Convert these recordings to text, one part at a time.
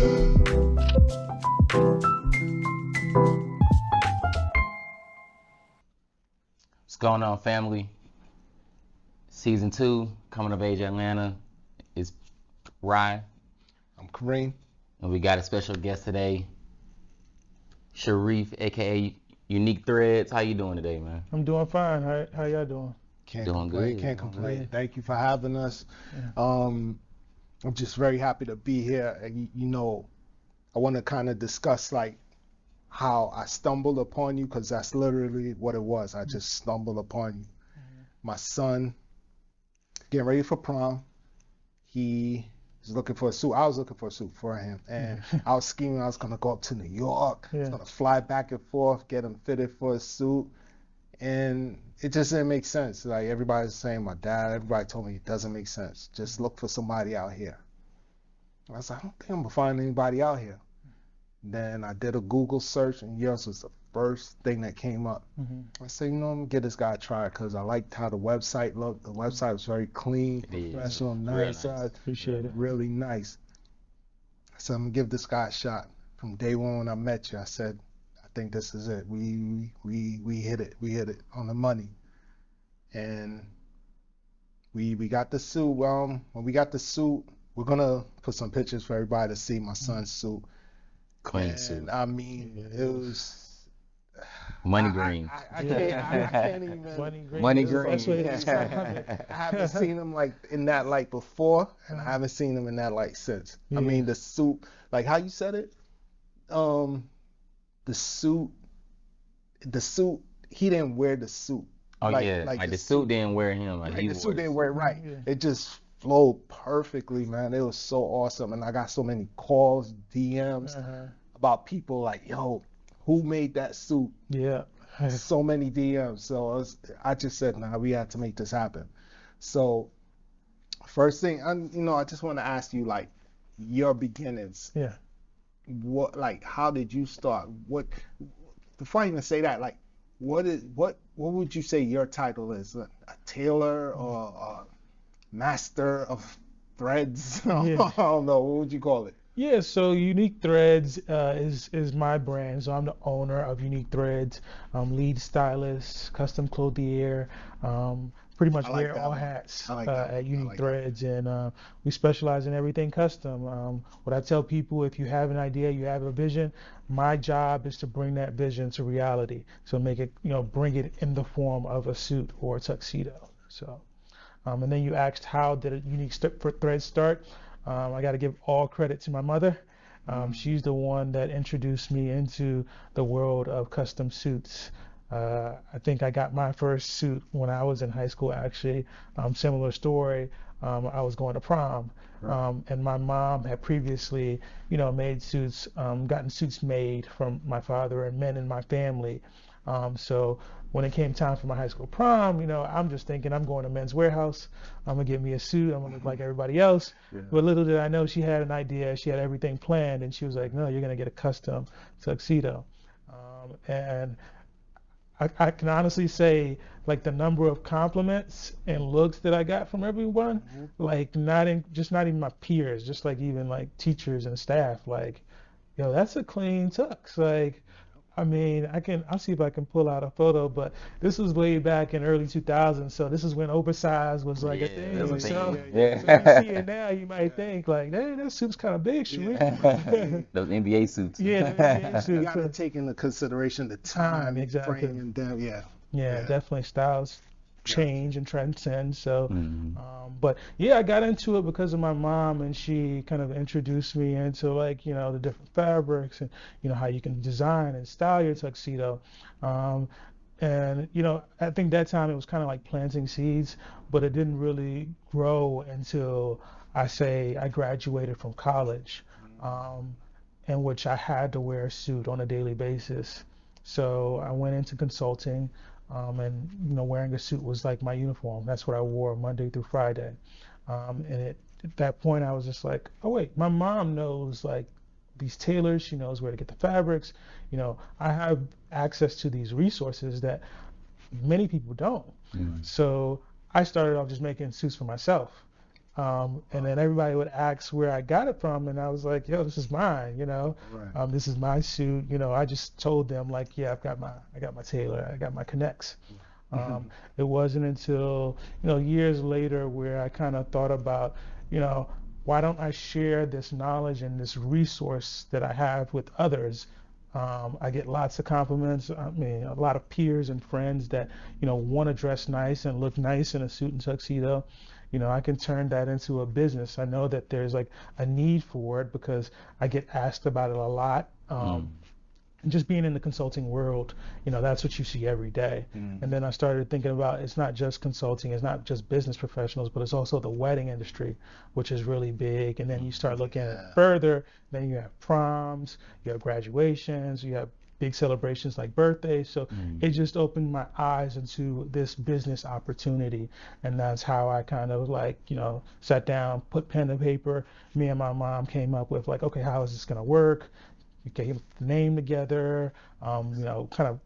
What's going on, family? Season 2, Coming of Age Atlanta, is Rye, I'm Kareem. and we got a special guest today, Sharif, aka UniqueThreads. How you doing today, man? I'm doing fine. How y'all doing? Can't Doing complain. good, Can't doing complain. good. Thank you for having us. Yeah. I'm just very happy to be here. And I want to kind of discuss like how I stumbled upon you, because that's literally what it was. I just stumbled upon you. My son getting ready for prom. He was looking for a suit. I was looking for a suit for him, and I was scheming. I was gonna go up to New York. I was Yeah. gonna fly back and forth, get him fitted for a suit, and it just didn't make sense. Like everybody's saying, my dad, everybody told me it doesn't make sense. Just look for somebody out here. I was like, I don't think I'm gonna find anybody out here. Then I did a Google search, and yours was the first thing that came up. I said, I'm gonna give this guy a try, because I liked how the website looked. The website was very clean, It is. professional, Real nice. nice. Appreciate it. Really nice. So I'm gonna give this guy a shot. From day one when I met you, I said, I think this is it. We hit it. We hit it on the money. And we got the suit. When we got the suit, we're gonna put some pictures for everybody to see my son's suit. Clean And suit. I mean, it was Money green. I can't even. Money That's the green. best way to describe it. I haven't seen him like in that light before, and I haven't seen him in that light since. I Yeah. mean, the suit, like how you said it, the suit, he didn't wear the suit. Oh yeah, like the suit didn't wear him. Like Right, he the suit wore didn't wear it right. Yeah. It just flowed perfectly, man. It was so awesome, and I got so many calls, DMs about people like, yo, who made that suit? Yeah. So many DMs. So I just said, nah, we had to make this happen. So first thing, I just want to ask you, like, your beginnings. Yeah. How did you start? Before I even say that, like, what would you say your title is? A tailor or a master of threads? Yeah. I don't know. What would you call it? Yeah, so UniqueThreads is my brand. So I'm the owner of UniqueThreads, lead stylist, custom clothier, pretty much I like wear that all one. hats I like that at one. I like that. UniqueThreads, and we specialize in everything custom. What I tell people, if you have an idea, you have a vision, my job is to bring that vision to reality. So make it, bring it in the form of a suit or a tuxedo. So, and then you asked, how did UniqueThreads start? I got to give all credit to my mother. She's the one that introduced me into the world of custom suits. I think I got my first suit when I was in high school, actually. Similar story. I was going to prom, and my mom had previously, made suits, gotten suits made from my father and men in my family. So when it came time for my high school prom, I'm just thinking I'm going to Men's Warehouse. I'm gonna get me a suit. I'm gonna look like everybody else. Yeah. But little did I know, she had an idea. She had everything planned, and she was like, "No, you're gonna get a custom tuxedo." And I can honestly say, like, the number of compliments and looks that I got from everyone, like not even my peers, just like even like teachers and staff, like, yo, that's a clean tux. Like, I mean, I'll see if I can pull out a photo, but this was way back in early 2000s, so this is when oversized was like a Yeah, thing. that's a So, thing. so you Yeah. see it now, you might think like, hey, that suit's kind of big, Sharif. Those NBA suits. Yeah, the NBA You suits. got to take into consideration the time, Exactly. frame, and then Yeah, definitely styles change and transcend. So, Mhm. but yeah, I got into it because of my mom, and she kind of introduced me into, like, the different fabrics, and how you can design and style your tuxedo. And I think that time it was kind of like planting seeds, but it didn't really grow until I graduated from college, in which I had to wear a suit on a daily basis. So I went into consulting, and wearing a suit was like my uniform. That's what I wore Monday through Friday. At that point, I was just like, oh wait, my mom knows, like, these tailors. She knows where to get the fabrics. I have access to these resources that many people don't. So I started off just making suits for myself. And then everybody would ask where I got it from, and I was like, yo, this is mine, Right. this is my suit, I just told them like, yeah, I got my tailor, I got my connects. It wasn't until, years later where I kind of thought about, why don't I share this knowledge and this resource that I have with others? I get lots of compliments. I mean, a lot of peers and friends that, want to dress nice and look nice in a suit and tuxedo. I can turn that into a business. I know that there's like a need for it because I get asked about it a lot. And just being in the consulting world, that's what you see every day. And then I started thinking about it's not just consulting, it's not just business professionals, but it's also the wedding industry, which is really big. And then you start looking at it further, then you have proms, you have graduations, you have big celebrations like birthdays. So it just opened my eyes into this business opportunity. And that's how I kind of sat down, put pen to paper. Me and my mom came up with like, okay, how is this going to work? We gave the name together, kind of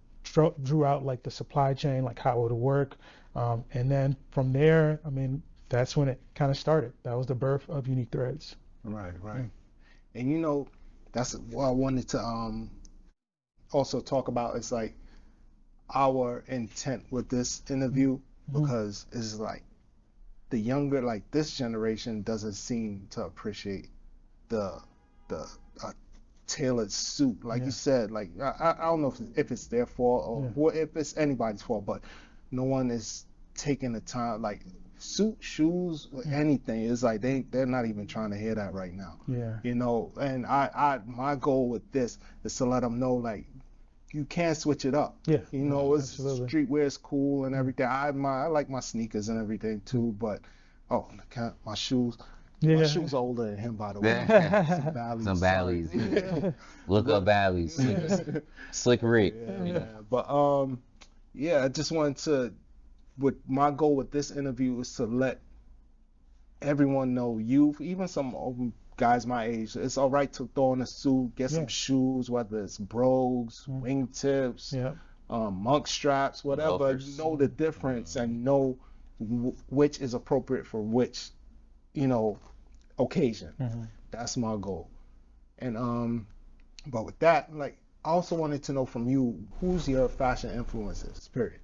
drew out like the supply chain, like how it would work. And then from there, I mean, that's when it kind of started. That was the birth of UniqueThreads. Right. And that's what I wanted to also talk about. It's like our intent with this interview, because it's like the younger, like this generation doesn't seem to appreciate the tailored suit, like you said. Like I don't know if it's their fault or if it's anybody's fault, but no one is taking the time. Like suit, shoes, anything. It's like they're not even trying to hear that right now. And I my goal with this is to let them know like you can switch it up. It's absolutely. streetwear is cool and everything. I like my sneakers and everything too, but my shoes. My shoes are older than him, by the way. Some Bally's. Look up Bally's. Slick Rick. But I just wanted to. With my goal with this interview is to let everyone know, youth, even some guys my age, it's all right to throw on a suit, get some shoes, whether it's brogues, wingtips, monk straps, whatever. Know the difference and know which is appropriate for which, occasion. That's my goal. And but with that, like, I also wanted to know from you, who's your fashion influences, period?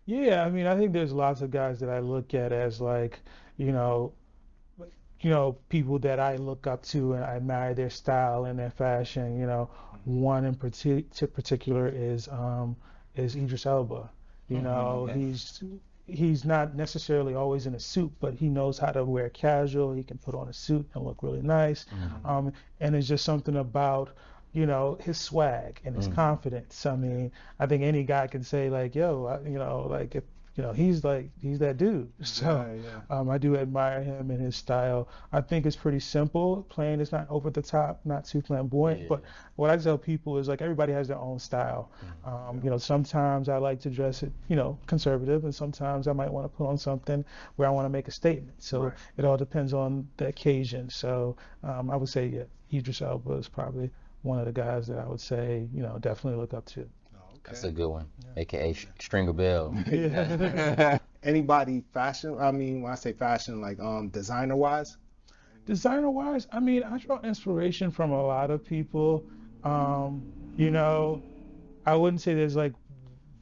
Yeah, I mean, I think there's lots of guys that I look at as like, people that I look up to and I admire their style and their fashion. One in particular is Idris Elba. He's not necessarily always in a suit, but he knows how to wear casual. He can put on a suit and look really nice. And it's just something about, his swag and his confidence. I mean, I think any guy can say like, yo, like if, he's that dude. So I do admire him and his style. I think it's pretty simple. Plain, it's not over the top, not too flamboyant. But what I tell people is like everybody has their own style. Sometimes I like to dress it, conservative, and sometimes I might want to put on something where I want to make a statement. So it all depends on the occasion. So I would say, Idris Elba is probably one of the guys that I would say, definitely look up to. That's a good one, aka Stringer Bell. Anybody fashion? I mean, when I say fashion, like designer wise. Designer wise, I mean, I draw inspiration from a lot of people. I wouldn't say there's like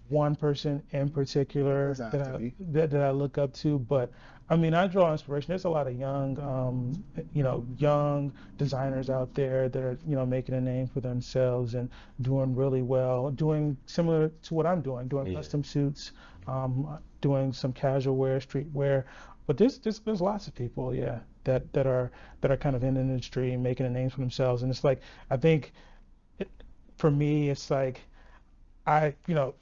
one person in particular that I look up to, but I mean, I draw inspiration. There's a lot of young, young designers out there that are, making a name for themselves and doing really well, doing similar to what I'm doing custom suits, doing some casual wear, streetwear. But there's lots of people, that are kind of in the industry and making a name for themselves. And it's like, I think for me, it's like,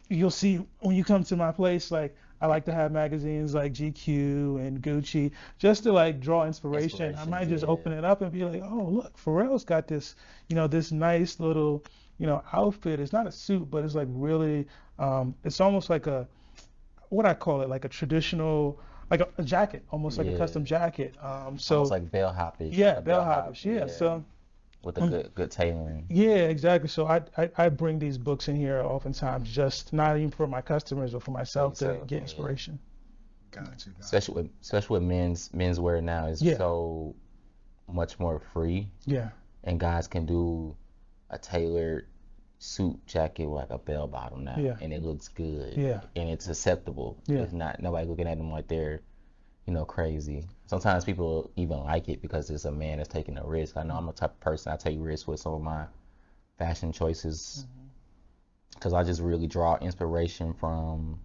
you'll see when you come to my place, like, I like to have magazines like GQ and Gucci just to like draw inspiration. I might just open it up and be like, oh, look, Pharrell's got this, this nice little, outfit. It's not a suit, but it's like really, it's almost like what I call it, like a traditional, like a jacket, almost like a custom jacket. So almost like bellhoppish. Yeah, bellhoppish. Yeah. So with a good tailoring. Yeah, exactly. So I bring these books in here oftentimes, just not even for my customers, but for myself to get inspiration. Got you. Especially with menswear now is Yeah. so much more free, Yeah. and guys can do a tailored suit jacket with like a bell bottom now, Yeah. and it looks good, Yeah. and it's acceptable. Yeah. It's not nobody looking at them like they're, crazy. Sometimes people even like it because it's a man that's taking a risk. I know I'm the type of person, I take risks with some of my fashion choices because I just really draw inspiration from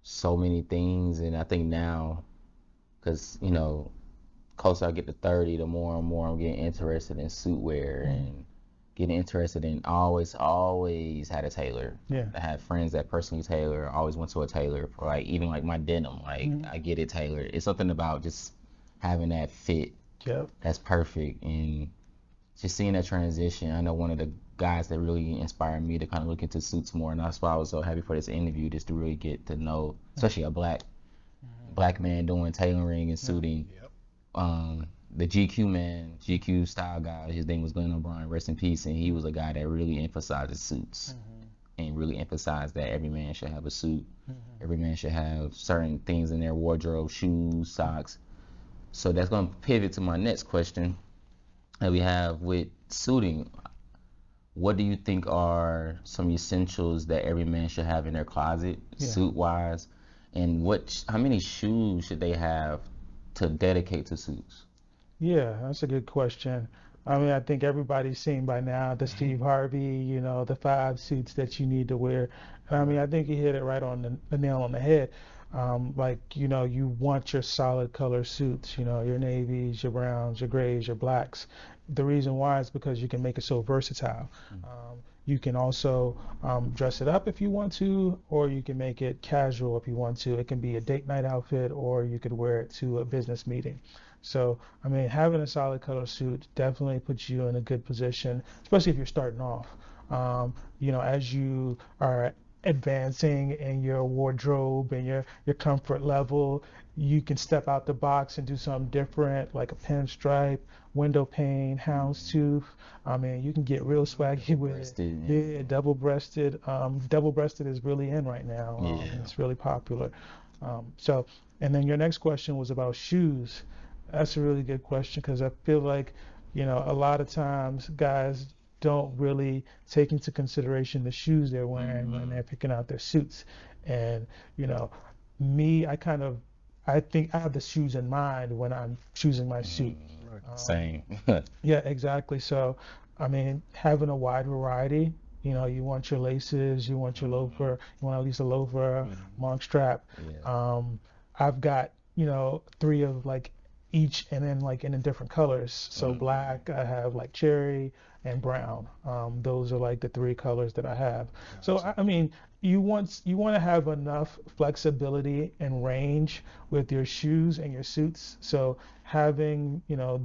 so many things, and I think now, because closer I get to 30, the more and more I'm getting interested in suit wear and getting interested in always had a tailor. Yeah. I had friends that personally tailor, always went to a tailor for like even like my denim, like I get it tailored. It's something about just having that fit Yep. that's perfect, and just seeing that transition. I know one of the guys that really inspired me to kind of look into suits more, and that's why I was so happy for this interview, just to really get to know, especially a black man doing tailoring and suiting. The GQ man, GQ style guy, his name was Glenn O'Brien, rest in peace, and he was a guy that really emphasizes suits and really emphasized that every man should have a suit. Every man should have certain things in their wardrobe, shoes, socks. So that's going to pivot to my next question that we have with suiting. What do you think are some essentials that every man should have in their closet, suit-wise, and how many shoes should they have to dedicate to suits? Yeah, that's a good question. I mean, I think everybody's seen by now the Steve Harvey, the 5 suits that you need to wear. I mean, I think you hit it right on the nail on the head. You want your solid color suits, your navies, your browns, your grays, your blacks. The reason why is because you can make it so versatile. You can also dress it up if you want to, or you can make it casual if you want to. It can be a date night outfit, or you could wear it to a business meeting. So, I mean, having a solid color suit definitely puts you in a good position, especially if you're starting off. As you are advancing in your wardrobe and your comfort level, you can step out the box and do something different, like a pinstripe, window pane, houndstooth. I mean, you can get real swaggy with it. Yeah, double-breasted. Double-breasted is really in right now. It's really popular. And then your next question was about shoes. That's a really good question because I feel like, a lot of times guys don't really take into consideration the shoes they're wearing when they're picking out their suits. And, me, I think I have the shoes in mind when I'm choosing my suit. Same. Yeah, exactly. So, I mean, having a wide variety, you want your laces, you want your loafer, you want at least a loafer, long strap. I've got, 3 of like each, and then like in different colors. So black, I have like cherry and brown. Those are like the 3 colors that I have. So I mean, you want to have enough flexibility and range with your shoes and your suits. So having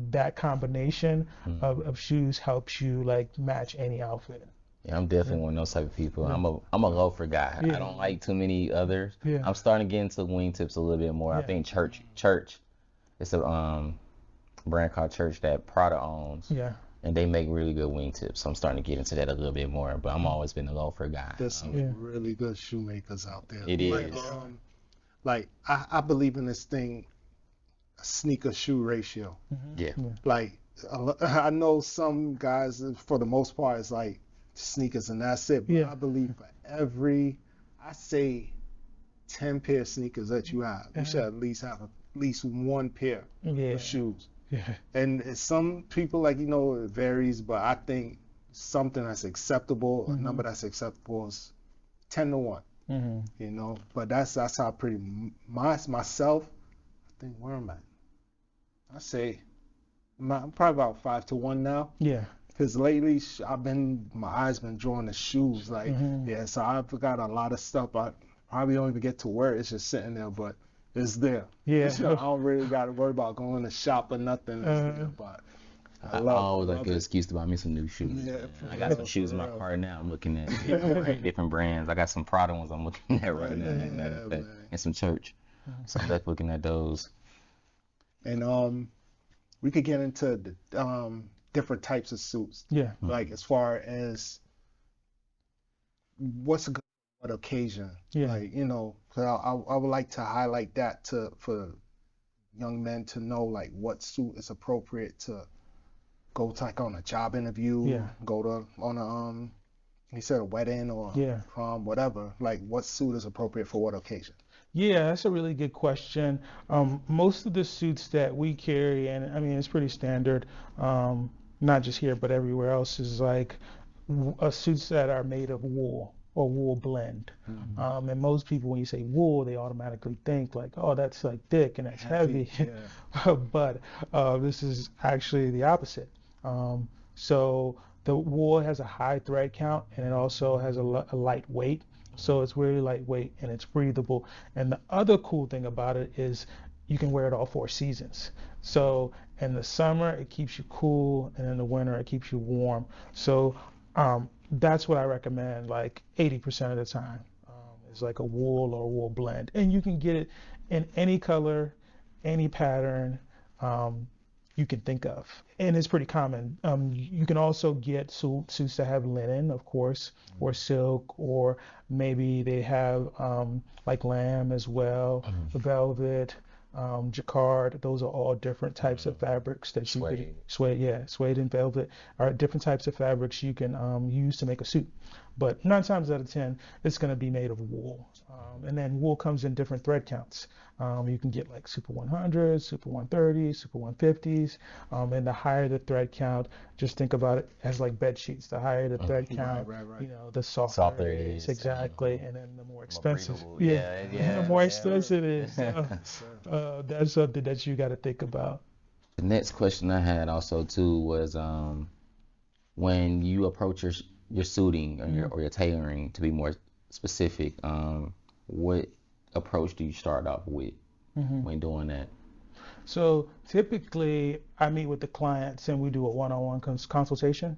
that combination of shoes helps you like match any outfit. Yeah, I'm definitely one of those type of people. I'm a loafer guy. I don't like too many others. I'm starting to get into wingtips a little bit more. I think Church. It's a brand called Church that Prada owns. Yeah. And they make really good wingtips. So I'm starting to get into that a little bit more. But I'm always been a loafer guy. There's some really good shoemakers out there. It is. I believe in this thing, sneaker shoe ratio. Yeah. Like I know some guys, for the most part, it's like sneakers and that's it. But I believe for I say 10 pair of sneakers that you have, you should at least have at least 1 pair of shoes. Yeah. And some people, it varies, but I think something that's acceptable, a number that's acceptable is 10 to 1. But that's how myself, I think, where am I? I say I'm probably about 5 to 1 now. Yeah. Because lately my eyes been drawn to shoes. So I've got a lot of stuff. I probably don't even get to wear it. It's just sitting there, but it's there. Yeah. I don't really got to worry about going to shop or nothing. It's there, but I always like a good excuse to buy me some new shoes. Yeah, I got some shoes in my car now. I'm looking at different brands. I got some Prada ones I'm looking at right now, and some Church. So I'm definitely looking at those. And we could get into the different types of suits. Yeah. Like as far as what's a good what occasion. Yeah. Like, you know, 'cause I would like to highlight that for young men to know like what suit is appropriate to go to, like on a job interview, Yeah. go to on a he said a wedding or Yeah. prom, whatever. Like what suit is appropriate for what occasion? Yeah, that's a really good question. Most of the suits that we carry, and I mean, it's pretty standard, not just here, but everywhere else, is like suits that are made of wool or wool blend. And most people, when you say wool, they automatically think like, oh, that's like thick and that's heavy. Yeah. But this is actually the opposite. So the wool has a high thread count and it also has a light weight. So it's really lightweight and it's breathable. And the other cool thing about it is you can wear it all 4 seasons. So in the summer, it keeps you cool, and in the winter, it keeps you warm. So that's what I recommend, like 80% of the time, is like a wool or a wool blend. And you can get it in any color, any pattern. You can think of, and it's pretty common. You can also get suits that have linen, of course, or silk, or maybe they have like lamb as well, velvet, jacquard. Those are all different types of fabrics that you could suede and velvet are different types of fabrics you can use to make a suit. But 9 times out of 10, it's going to be made of wool. And then wool comes in different thread counts. You can get like Super 100s, Super 130s, Super 150s. And the higher the thread count, just think about it as like bed sheets. The higher the thread count, Right. you know, the softer it is. Exactly. And then the more expensive. The more expensive it is. That's something that you got to think about. The next question I had also too was when you approach your suiting or your tailoring, to be more specific, what approach do you start off with when doing that? So typically, I meet with the clients and we do a one-on-one consultation.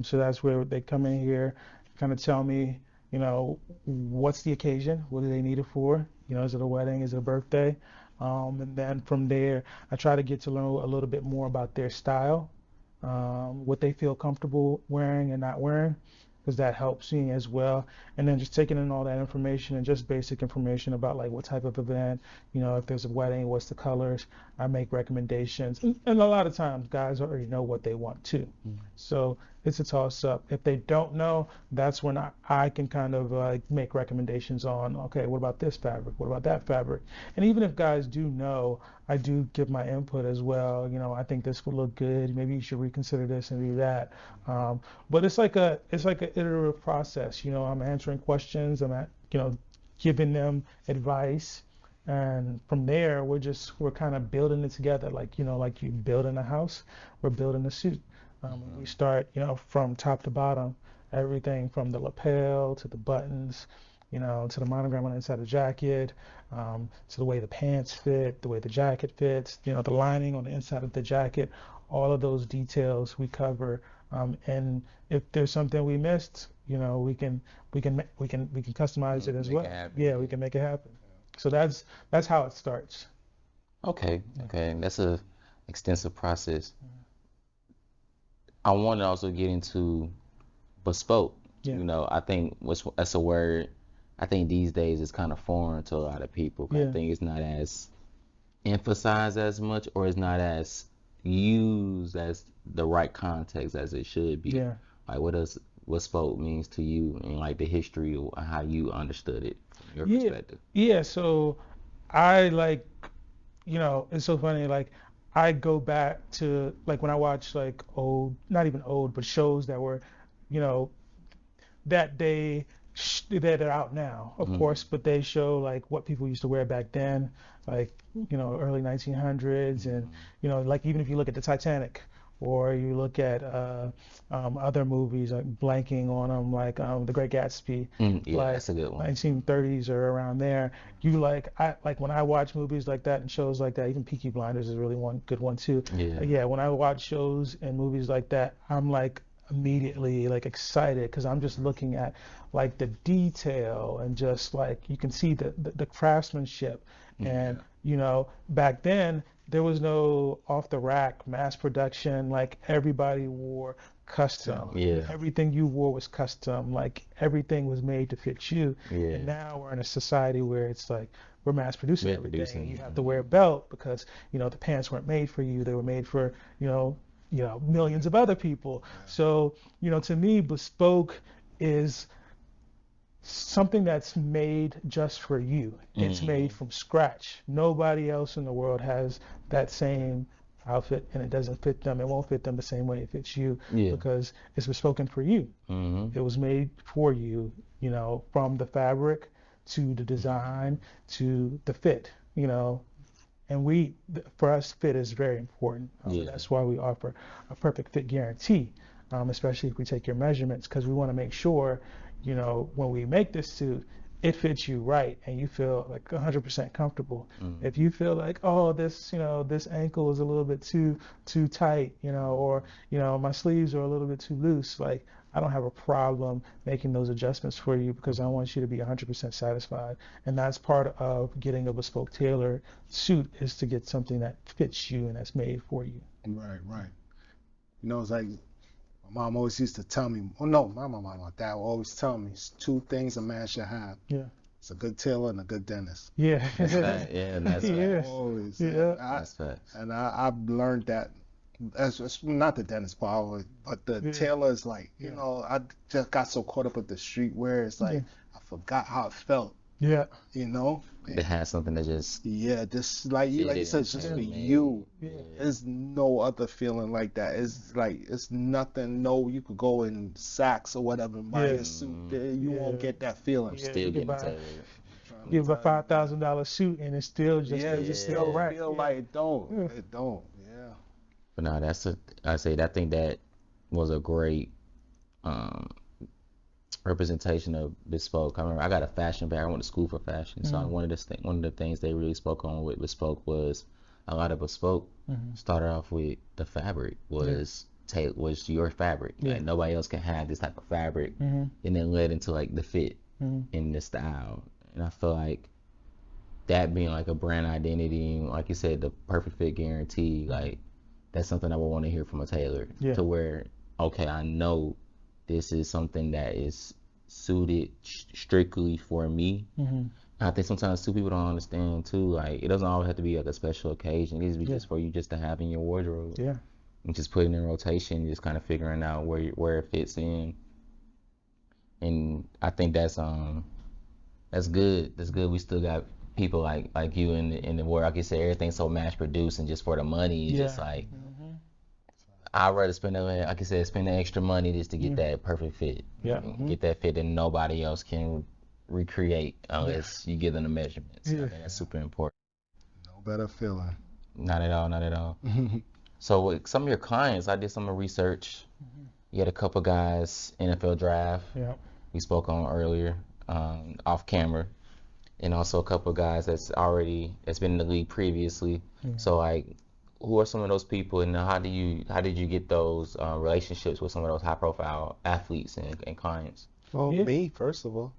So that's where they come in here, kind of tell me, you know, what's the occasion? What do they need it for? You know, is it a wedding? Is it a birthday? And then from there, I try to get to learn a little bit more about their style, what they feel comfortable wearing and not wearing, because that helps me as well. And then just taking in all that information and just basic information about like what type of event, you know, if there's a wedding, what's the colors. I make recommendations. And a lot of times guys already know what they want too. So it's a toss up. If they don't know, that's when I can kind of make recommendations on, okay, what about this fabric? What about that fabric? And even if guys do know, I do give my input as well. You know, I think this would look good. Maybe you should reconsider this and do that. But it's like an iterative process. You know, I'm answering questions. Giving them advice. And from there, we're kind of building it together. Like, you know, like you building a house, we're building a suit. We start, you know, from top to bottom, everything from the lapel to the buttons, you know, to the monogram on the inside of the jacket, to the way the pants fit, the way the jacket fits, you know, the lining on the inside of the jacket, all of those details we cover. And if there's something we missed, you know, we can customize it as well. Yeah, we can make it happen. So that's how it starts. Okay, that's a extensive process. I want to also get into bespoke. Yeah. You know, I think that's a word. I think these days it's kind of foreign to a lot of people. I think it's not as emphasized as much, or it's not as used as the right context as it should be. Yeah. Like, what does bespoke means to you, and like the history or how you understood it from your perspective? Yeah. So I like, you know, it's so funny. Like, I go back to like when I watch like old, not even old, but shows that were, you know, that they're out now, of course, but they show like what people used to wear back then, like, you know, early 1900s, and you know, like even if you look at the Titanic, or you look at other movies, like blanking on them, like The Great Gatsby, like that's a good one. 1930s or around there. I like when I watch movies like that and shows like that. Even Peaky Blinders is really one good one too. Yeah. Yeah, when I watch shows and movies like that, I'm like, immediately like excited because I'm just looking at like the detail and just like you can see the craftsmanship. And you know, back then there was no off the rack mass production. Like everybody wore custom. Yeah. Everything you wore was custom. Like everything was made to fit you. Yeah. And now we're in a society where it's like we're mass producing Mass everything. producing, You have to wear a belt because you know the pants weren't made for you. They were made for millions of other people. So you know, to me, bespoke is something that's made just for you. It's made from scratch. Nobody else in the world has that same outfit, and it doesn't fit them. It won't fit them the same way it fits you because it's bespoken for you. It was made for you, you know, from the fabric to the design to the fit, you know. And for us, fit is very important. That's why we offer a perfect fit guarantee, especially if we take your measurements, because we want to make sure, you know, when we make this suit, it fits you right and you feel like 100% comfortable. If you feel like, oh, this, you know, this ankle is a little bit too tight, you know, or, you know, my sleeves are a little bit too loose, like I don't have a problem making those adjustments for you because I want you to be 100% satisfied. And that's part of getting a bespoke tailor suit is to get something that fits you and that's made for you. Right, right. You know, it's like my mom always used to tell me, oh no, my dad would always tell me, it's two things a man should have. Yeah. It's a good tailor and a good dentist. Yeah. That's fact. Yeah, that's fact. Always. Yeah. That's facts. And I've learned that. It's not the dentist part, but the tailor is like, you know, I just got so caught up with the streetwear. It's like I forgot how it felt. Yeah. You know. It has something that just just like you said, it's just for you. Yeah. There's no other feeling like that. It's like it's nothing. No, you could go in Saks or whatever and buy a suit there. You won't get that feeling. Yeah. still getting tailored. You have a $5,000 suit and it's still just still right. feel like it don't. It don't. Yeah. But no, I think that was a great representation of bespoke. I remember I got a fashion bag. I went to school for fashion, so one of the things they really spoke on with bespoke was a lot of bespoke started off with the fabric was your fabric. Like nobody else can have this type of fabric, and then led into like the fit and the style. And I feel like that being like a brand identity, like you said, the perfect fit guarantee, like that's something I would want to hear from a tailor to where, okay, I know this is something that is suited strictly for me. I think sometimes too people don't understand too, like it doesn't always have to be like a special occasion. It needs to be just for you just to have in your wardrobe. Yeah. And just putting in rotation, just kind of figuring out where it fits in. And I think that's good. That's good. We still got people like you in the world. Like you said, everything's so mass produced and just for the money. It's just like I'd rather spend the extra money just to get that perfect fit. Yeah. Get that fit that nobody else can recreate unless you give them the measurements. I think that's super important. No better feeling. Not at all. So with some of your clients, I did some research. You had a couple guys, NFL draft. Yeah. We spoke on earlier, off camera. And also a couple guys that's been in the league previously. So like, who are some of those people, and how did you get those relationships with some of those high profile athletes and clients? Well, me first of all.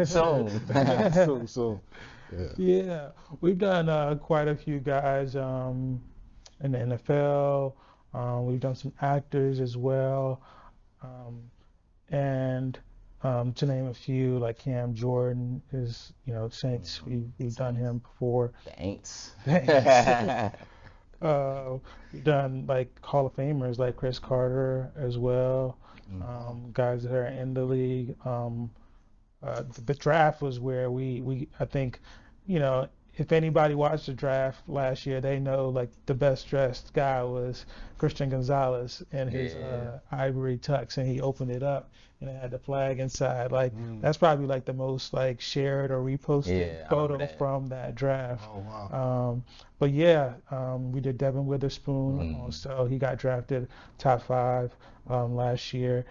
So. Yeah, we've done quite a few guys in the NFL. We've done some actors as well, and to name a few, like Cam Jordan is, Saints. We've done him before. Thanks. We've done like Hall of Famers like Chris Carter as well. Guys that are in the league. The draft was where I think, if anybody watched the draft last year, they know like the best dressed guy was Christian Gonzalez in his ivory tux, and he opened it up and it had the flag inside. Like that's probably like the most like shared or reposted photo from that draft. Oh wow. But we did Devin Witherspoon. So he got drafted top 5 last year,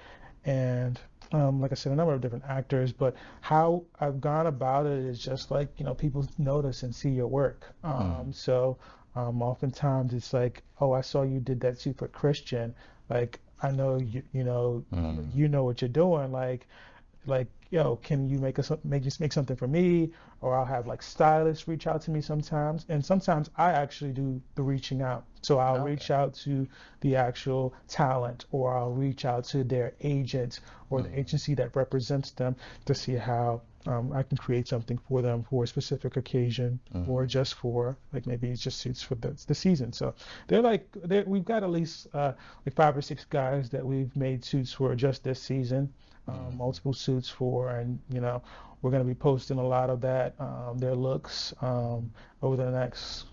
and like I said, a number of different actors. But how I've gone about it is just like, people notice and see your work. So oftentimes it's like, oh, I saw you did that suit for Christian. Like, I know Mm. you know what you're doing. Like, yo, can you make something for me? Or I'll have like stylists reach out to me sometimes, and sometimes I actually do the reaching out. So I'll Okay. reach out to the actual talent, or I'll reach out to their agent or the Mm. agency that represents them to see how I can create something for them for a specific occasion, or Mm. just for like maybe it's just suits for the season. So we've got at least like 5 or 6 guys that we've made suits for just this season, Mm. multiple suits for, and we're going to be posting a lot of that, their looks, over the next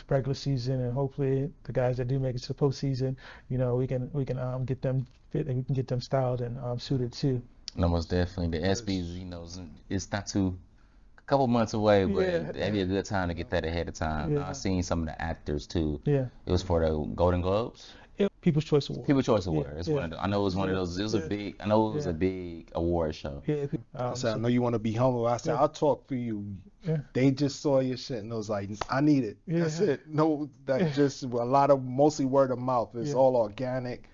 regular season, and hopefully the guys that do make it to the postseason, we can get them fit and we can get them styled and suited too. No, most definitely. The Yes. SBs, it's not too a couple months away, Yeah, but that'd be a good time to get that ahead of time. I've yeah, seen some of the actors too. yeah. It was for the Golden Globes, People's Choice Award. People's Choice Yeah, Award. It's yeah, one of the, I know it was one of yeah, those. It was a yeah, big. I know it was a yeah, big award show. yeah. I said, I So know you want to be humble. I said, yeah, I'll talk for you. yeah, They just saw your shit and it was like, I need it. That's yeah, it. No, that yeah, just a lot of mostly word of mouth. It's yeah, all organic.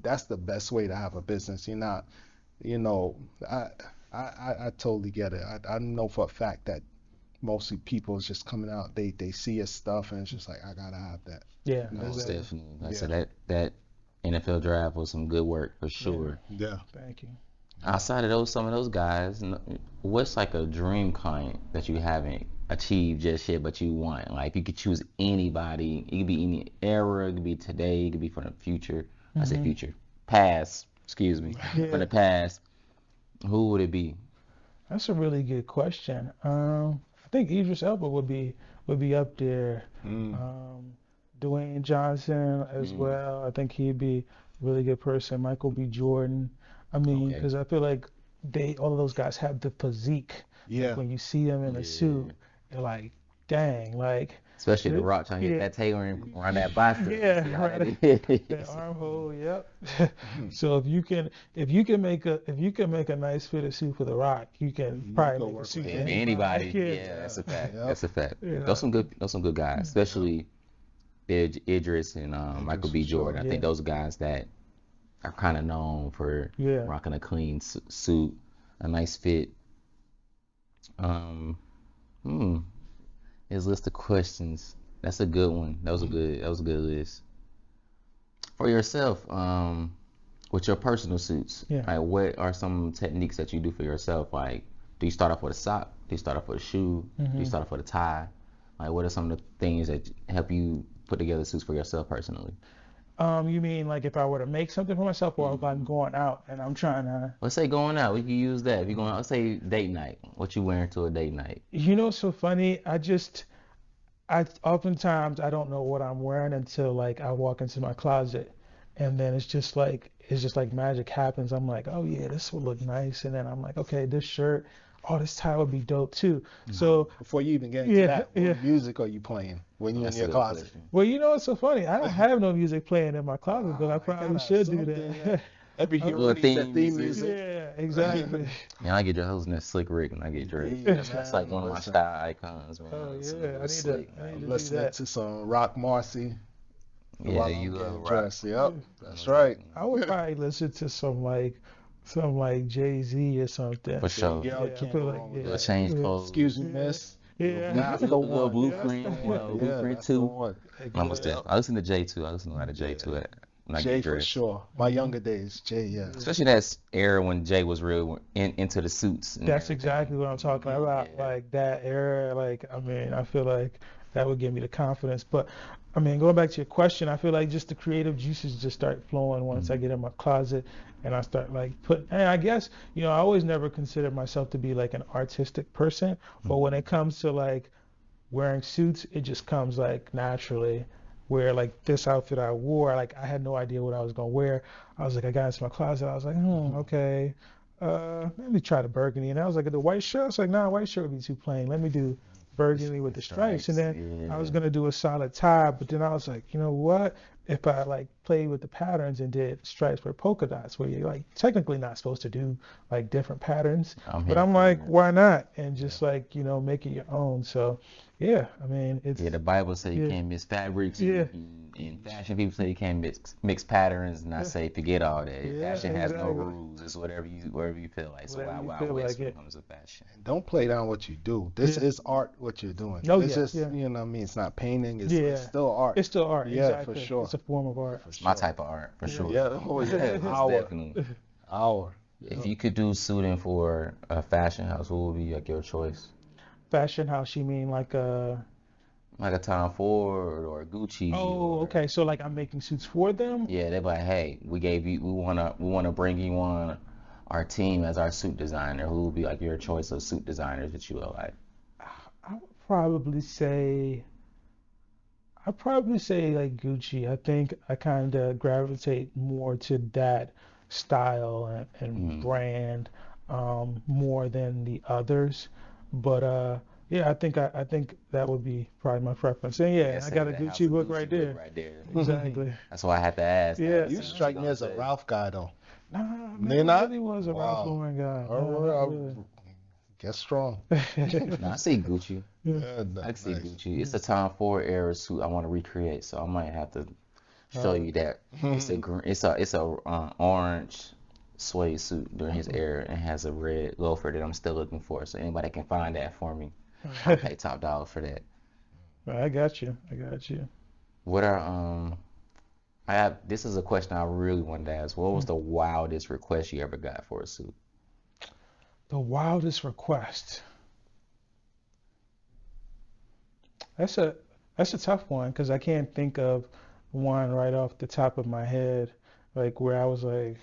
That's the best way to have a business. You're not, you know, I, I totally get it. I know for a fact that mostly people is just coming out. They see your stuff and it's just like, I gotta have that. yeah, You know, Most exactly. definitely. Like I yeah, said, that NFL draft was some good work for Yeah, sure. yeah, thank you. yeah. Outside of some of those guys, what's like a dream client that you haven't achieved just yet, but you want? Like, if you could choose anybody, it could be any era, it could be today, it could be from the future. I say Hmm. future, past. Excuse me, from Yeah, the past. Who would it be? that's a really good question. I think Idris Elba would be up there. Mm, Um, Dwayne Johnson as Mm, well. I think he'd be a really good person. Michael B. Jordan. I mean, okay. because I feel like all of those guys have the physique. Like yeah. when you see them in a suit, Yeah. you're like, dang, like, Especially The th- Rock trying to hit yeah, that tailoring around that bicep. You yeah, see how that right. That is. armhole, yep. Mhm. So if you can make a nice fitted suit for The Rock, you can You probably go make a work suit with for Yeah, for him. anybody. anybody, Yeah, yeah, that's Yeah. a fact. Yep. That's a fact. you Those some good guys, Yep. especially Idris and Michael Idris for B. Jordan. sure. I yeah, think those guys that are kind of known for yeah. rocking a clean suit, a nice fit. Um, hmm, his list of questions. That's a good one. That was a good list. For yourself, with your personal suits, Yeah. like what are some techniques that you do for yourself? Like, do you start off with a sock? Do you start off with a shoe? Do you Hmm. start off with a tie? Like, what are some of the things that help you put together suits for yourself personally? You mean like if I were to make something for myself, or if I'm going out and I'm trying to, Let's say going out, we can use that. If you're going, let's say date night. What you wearing to a date night? it's so funny. I oftentimes I don't know what I'm wearing until like I walk into my closet, and then it's just like magic happens. I'm like, oh yeah, this would look nice, and then I'm like, okay, this shirt, oh this tie would be dope too. So Before you even get into yeah, that, yeah. what music are you playing when you're in That's a your good closet? question. Well, it's so funny. I don't have no music playing in my closet, but I I probably gotta have should do something. that. Every Uh, hero Little needs that theme theme music. music. yeah, exactly. Yeah, I get dressed. I was in that slick Rick when I get dressed. Yeah, That's like man. one of my Listen, style icons, Oh man. It's a yeah, little slick, I need I'm to man. do listening that. to some Rock Marcy Yeah, while I'm you love getting rock. dressed. Yeah. Yep, that's Most right. definitely. I would probably listen to some like Jay-Z or something. For There you sure. go. Yeah, I Can't feel go like wrong with Little yeah, that. change yeah, clothes. Excuse me, yeah, miss. yeah. After Little one. Yes. blueprint, Yeah, blueprint that's the too. one. Almost Exactly. Yep. definitely. I listen to J too. I listen to a lot of J Yeah. too when I Jay get for dressed. sure. My Hmm. younger days, Jay, yes. Especially that era when Jay was real into the suits and That's everything. exactly what I'm talking about. Yeah. Like that era, like I mean, I feel like that would give me the confidence. But I mean, going back to your question, I feel like just the creative juices just start flowing once I Mhm. get in my closet and I start like and I guess, I always never considered myself to be like an artistic person, but when it comes to like wearing suits, it just comes like naturally. Where like this outfit I wore, like I had no idea what I was gonna wear. I was like, I got into my closet. I was like, okay, let me try the burgundy. And I was like, the white shirt. I was like, nah, white shirt would be too plain. Let me do burgundy with the stripes. And Stripes. then I was Yeah. gonna do a solid tie, but then I was like, you know what? If I like played with the patterns and did stripes with polka dots, where you're like technically not supposed to do like different patterns, I'm but here I'm for like, it. why not? And Yeah. just like make it your own. So Yeah, I mean, it's Yeah, the Bible say you yeah, can't mix fabrics, yeah, and in fashion people say you can't mix patterns, and I yeah, say forget all that. yeah, Fashion has no exactly. rules. It's whatever you feel like. So Whatever wild you wild feel west like when it it. comes to fashion. And don't play down what you do. This Yeah. is art, what you're doing. Oh It's yeah, just, yeah, you know what I mean? It's not painting, it's yeah. still art. It's still art, Yeah, for exactly. sure. It's a form of art. For It's my sure. type of art for Yeah. sure. Yeah, oh yeah, Most our, definitely. our. If Yeah. you could do suiting for a fashion house, what would be like your choice? Fashion house, you mean like Like a Tom Ford or Gucci oh, or okay. So like I'm making suits for them? yeah, they're like, hey, we wanna bring you on our team as our suit designer. Who would be like your choice of suit designers that you would like? I would probably say I'd probably say like Gucci. I think I kind of gravitate more to that style and Mm. brand more than the others. But yeah, I think that would be probably my preference. And Yeah, yeah, I say got a that house Gucci a book Gucci right book there. right there. Exactly. That's why I had to ask. I had Yeah. to You see what strike you me gonna as a say. Ralph guy though. Nah, I They're never not? really was a Ralph Wow. Lauren guy. All No, right, not I really. guess strong. No, I see Gucci. Yeah. Yeah, I can see nice. Gucci. It's a Tom Ford era suit I want to recreate, so I might have to show you that. It's a orange suede suit during his era and has a red loafer that I'm still looking for. So anybody can find that for me, I'll pay top dollar for that. I got you. I got you. What are I have this is a question I really wanted to ask. What was the wildest request you ever got for a suit? The wildest request. That's a that's a tough one because I can't think of one right off the top of my head, like where I was like,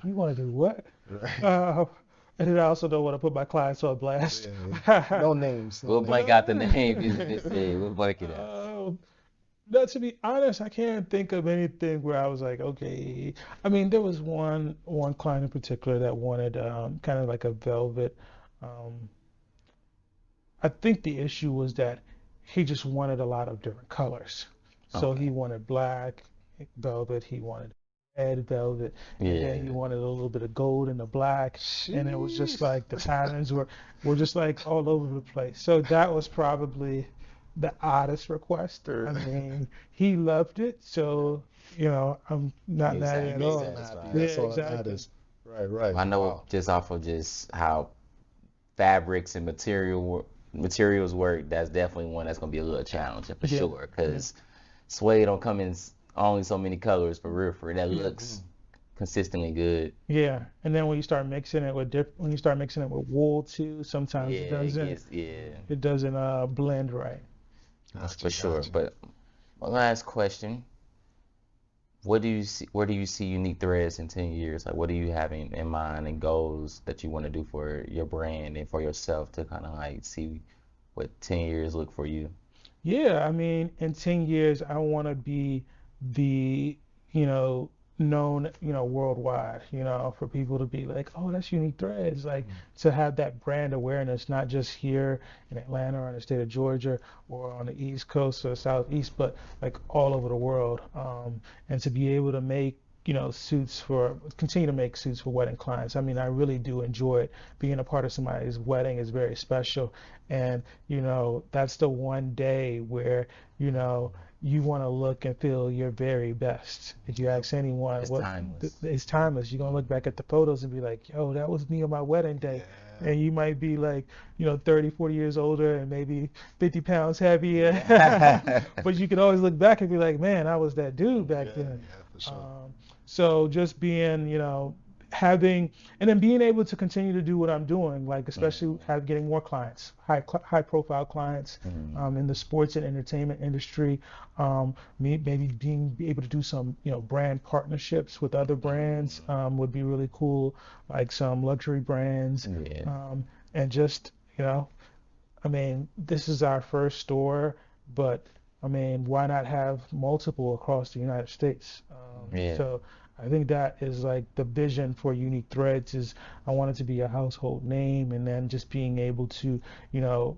"You want to do what?" Right. Uh, and then I also don't want to put my clients on blast. Yeah. No names, no We'll names. blank out the name. Just say we'll blank it out. No, to be honest, I can't think of anything where I was like, okay. I mean, there was one client in particular that wanted kind of like a velvet. Um, I think the issue was that he just wanted a lot of different colors. So he Okay. wanted black velvet, he wanted red velvet, and then he Yeah. wanted a little bit of gold in the black, and it was just Sheesh. like the patterns were just like all over the place. So that was probably the oddest request. I mean, he loved it, so I'm not He's mad happy. at He's all. Made him happy. satisfied. Yeah, That's all that exactly. matters. Right, right. I know Wow. just off of just how fabrics and materials work. That's definitely one that's gonna be a little challenging for Yeah, sure. yeah. Cause suede don't come in only so many colors for real. For that Yeah. looks consistently good. Yeah, and then when you start mixing it with when you start mixing it with wool too, sometimes Yeah, it gets yeah, it doesn't blend right. for Gotcha, sure. gotcha. But my last question: what do you see? Where do you see Unique Threads in 10 years? Like, what do you have in mind and goals that you want to do for your brand and for yourself to kind of like see what 10 years look for you? Yeah, I mean, in 10 years, I want to be the, you know, known, worldwide, for people to be like, oh, that's Unique Threads, like to have that brand awareness, not just here in Atlanta or in the state of Georgia or on the East Coast or Southeast, but like all over the world. And to be able to continue to make suits for wedding clients. I mean, I really do enjoy it. Being a part of somebody's wedding is very special. And that's the one day where, you want to look and feel your very best. If you ask anyone, It's timeless. it's timeless. You're gonna look back at the photos and be like, yo, that was me on my wedding day. Yeah. And you might be like, 30, 40 years older and maybe 50 pounds heavier. But you can always look back and be like, man, I was that dude back Yeah, then. yeah, for sure. So just being, having and then being able to continue to do what I'm doing, like especially getting more clients, high profile clients in the sports and entertainment industry. Maybe being able to do some brand partnerships with other brands would be really cool, like some luxury brands, Yeah. and just I mean, this is our first store, but I mean, why not have multiple across the United States? Yeah. So I think that is like the vision for Unique Threads is I want it to be a household name, and then just being able to,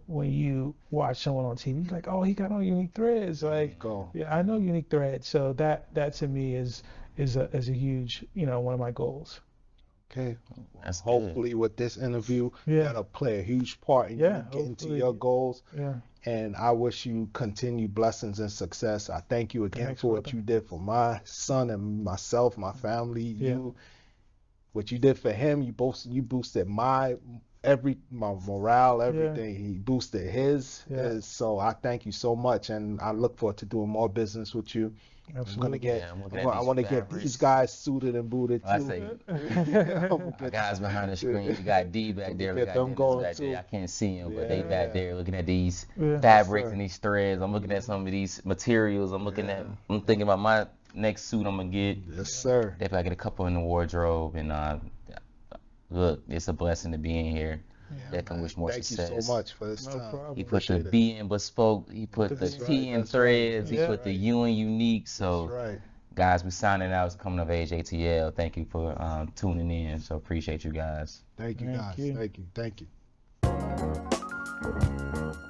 when you watch someone on TV, like, oh, he got on Unique Threads, like, Go. yeah, I know Unique Threads. So that to me is a huge, one of my goals. Okay. That's good. Hopefully with this interview, Yeah. that'll play a huge part in Yeah, you getting to hopefully. your goals. Yeah. And I wish you continued blessings and success. I thank you again Thanks, for what brother. you did for my son and myself, my family. Yeah. What you did for him, you boosted my morale, everything. He boosted his. Yeah. So I thank you so much, and I look forward to doing more business with you. Absolutely. I want to get these guys suited and booted too. I say, our guys behind the screen. We got D back there. We get got them Dennis going back too. there. I can't see him, but they Yeah. back there looking at these Yeah. fabrics sir. and these threads. I'm looking at some of these materials. I'm thinking about my next suit I'm gonna get. Yes, sir. Definitely I get a couple in the wardrobe, and look, it's a blessing to be in here. Definitely wish more Thank success. you so much for this No time. problem. He put the Appreciate it. B in bespoke. He put the That's T in right, threads. He that's put the right. U in unique. So. That's right. Guys, we signing out. It's coming of age ATL. Thank you for tuning in. So appreciate you guys. Thank you, Thank guys. you. Thank you.